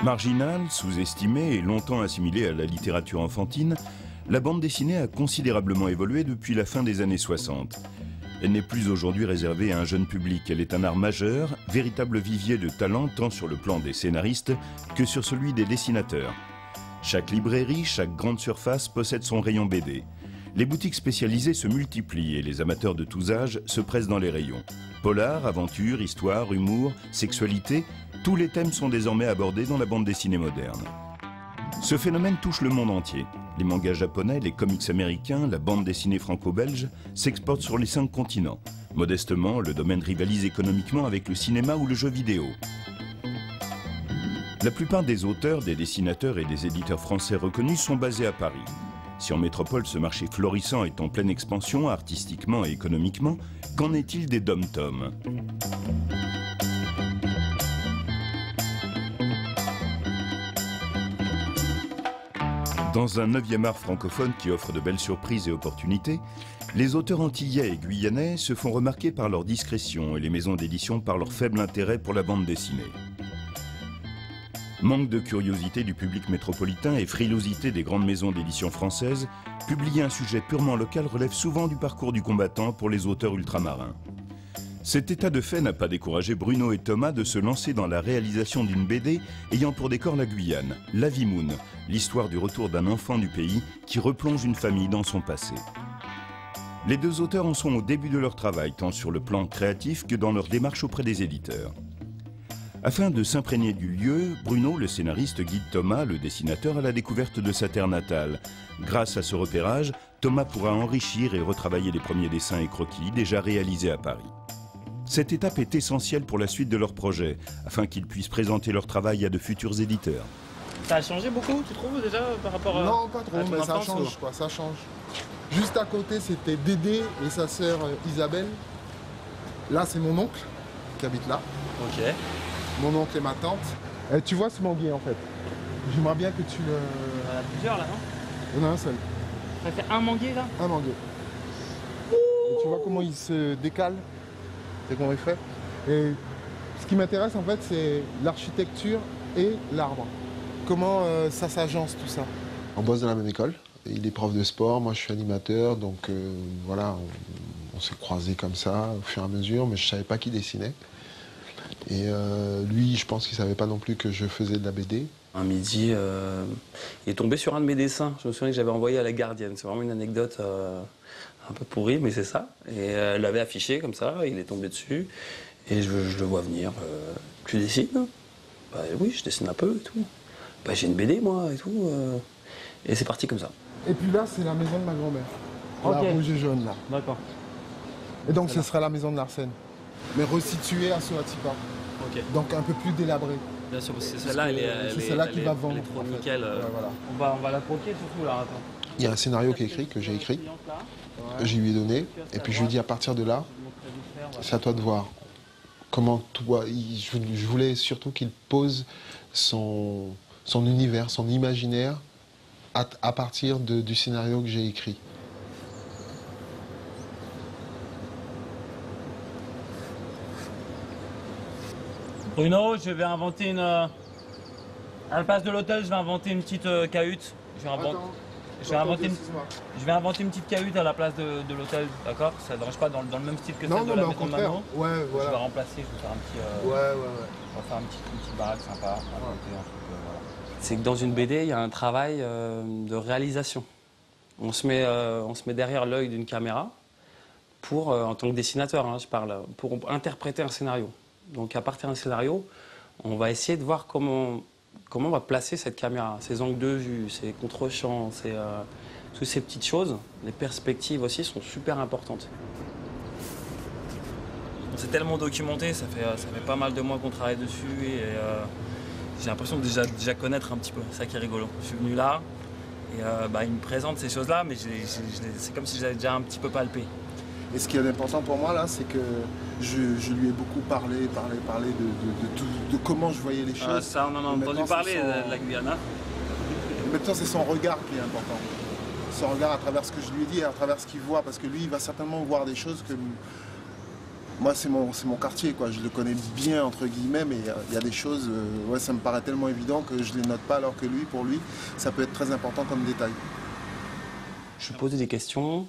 Marginale, sous-estimée et longtemps assimilée à la littérature enfantine, la bande dessinée a considérablement évolué depuis la fin des années 60. Elle n'est plus aujourd'hui réservée à un jeune public, elle est un art majeur, véritable vivier de talent tant sur le plan des scénaristes que sur celui des dessinateurs. Chaque librairie, chaque grande surface possède son rayon BD. Les boutiques spécialisées se multiplient et les amateurs de tous âges se pressent dans les rayons. Polar, aventure, histoire, humour, sexualité, tous les thèmes sont désormais abordés dans la bande dessinée moderne. Ce phénomène touche le monde entier. Les mangas japonais, les comics américains, la bande dessinée franco-belge s'exportent sur les 5 continents. Modestement, le domaine rivalise économiquement avec le cinéma ou le jeu vidéo. La plupart des auteurs, des dessinateurs et des éditeurs français reconnus sont basés à Paris. Si en métropole ce marché florissant est en pleine expansion, artistiquement et économiquement, qu'en est-il des dom-toms ? Dans un 9e art francophone qui offre de belles surprises et opportunités, les auteurs antillais et guyanais se font remarquer par leur discrétion et les maisons d'édition par leur faible intérêt pour la bande dessinée. Manque de curiosité du public métropolitain et frilosité des grandes maisons d'édition françaises, publier un sujet purement local relève souvent du parcours du combattant pour les auteurs ultramarins. Cet état de fait n'a pas découragé Bruno et Thomas de se lancer dans la réalisation d'une BD ayant pour décor la Guyane, La Vie Moon, l'histoire du retour d'un enfant du pays qui replonge une famille dans son passé. Les deux auteurs en sont au début de leur travail, tant sur le plan créatif que dans leur démarche auprès des éditeurs. Afin de s'imprégner du lieu, Bruno, le scénariste, guide Thomas, le dessinateur, à la découverte de sa terre natale. Grâce à ce repérage, Thomas pourra enrichir et retravailler les premiers dessins et croquis déjà réalisés à Paris. Cette étape est essentielle pour la suite de leur projet, afin qu'ils puissent présenter leur travail à de futurs éditeurs. Ça a changé beaucoup, tu trouves, déjà, par rapport à... Non, pas trop, mais ça change, quoi, ça change. Juste à côté, c'était Dédé et sa sœur Isabelle. Là, c'est mon oncle qui habite là. Ok. Mon oncle et ma tante. Et tu vois ce manguier, en fait. J'aimerais bien que tu le... Il y en a plusieurs, là, non? Il y en a un seul. Ça fait un manguier, là? Un manguier. Et tu vois comment il se décale? C'est comment il fait. Et ce qui m'intéresse, en fait, c'est l'architecture et l'arbre. Comment ça s'agence, tout ça? On bosse dans la même école. Il est prof de sport, moi je suis animateur, donc voilà, on s'est croisés comme ça au fur et à mesure, mais je ne savais pas qui dessinait. Et lui, je pense qu'il ne savait pas non plus que je faisais de la BD. Un midi, il est tombé sur un de mes dessins. Je me souviens que j'avais envoyé à la Gardienne. C'est vraiment une anecdote un peu pourrie, mais c'est ça. Et elle l'avait affiché comme ça, il est tombé dessus. Et je le vois venir. Tu dessines? Bah oui, je dessine un peu et tout. Bah j'ai une BD moi et tout. Et c'est parti comme ça. Et puis là, c'est la maison de ma grand-mère. Ok. La rouge et jaune, là. D'accord. Et donc, ce sera la maison de Larsen. Mais resituée à Soatipa. Ok. Donc, un peu plus délabrée. Bien sûr, parce que celle-là, c'est celle-là qui va vendre. Elle est trop en fait. nickel. Ouais, voilà. On va la croquer surtout, là, attends. Il y a un scénario qui est écrit, que j'ai écrit, que je lui ai donné, et puis je lui ai dit à partir de là, c'est à toi de voir. Comment toi, je voulais surtout qu'il pose son univers, son imaginaire à partir du scénario que j'ai écrit. Bruno, je vais inventer une... À la place de l'hôtel, je vais inventer une petite cahute. Je vais inventer une petite cahute à la place de l'hôtel, d'accord? Ça ne dérange pas dans le même style que celle de la maison de Manon. Ouais, voilà. Je vais remplacer, je vais faire un petit... Ouais. On va faire une petite baraque sympa. Voilà. C'est que dans une BD, il y a un travail de réalisation. On se met derrière l'œil d'une caméra pour, en tant que dessinateur, hein, je parle, pour interpréter un scénario. Donc à partir d'un scénario, on va essayer de voir comment on va placer cette caméra, ses angles de vue, ses contre-champs, toutes ces petites choses. Les perspectives aussi sont super importantes. On s'est tellement documenté, ça fait pas mal de mois qu'on travaille dessus et j'ai l'impression de déjà connaître un petit peu. C'est ça qui est rigolo. Je suis venu là et il me présente ces choses-là, mais c'est comme si j'avais déjà un petit peu palpé. Et ce qui est important pour moi là, c'est que je lui ai beaucoup parlé de comment je voyais les choses. Ça, on en a entendu parler de la Guyane. Maintenant, c'est son regard qui est important. Son regard à travers ce que je lui ai dit et à travers ce qu'il voit, parce que lui, il va certainement voir des choses que moi, c'est mon quartier, quoi. Je le connais bien, entre guillemets, mais il y a des choses, ouais, ça me paraît tellement évident que je ne les note pas, alors que lui, pour lui, ça peut être très important comme détail. Je lui posais des questions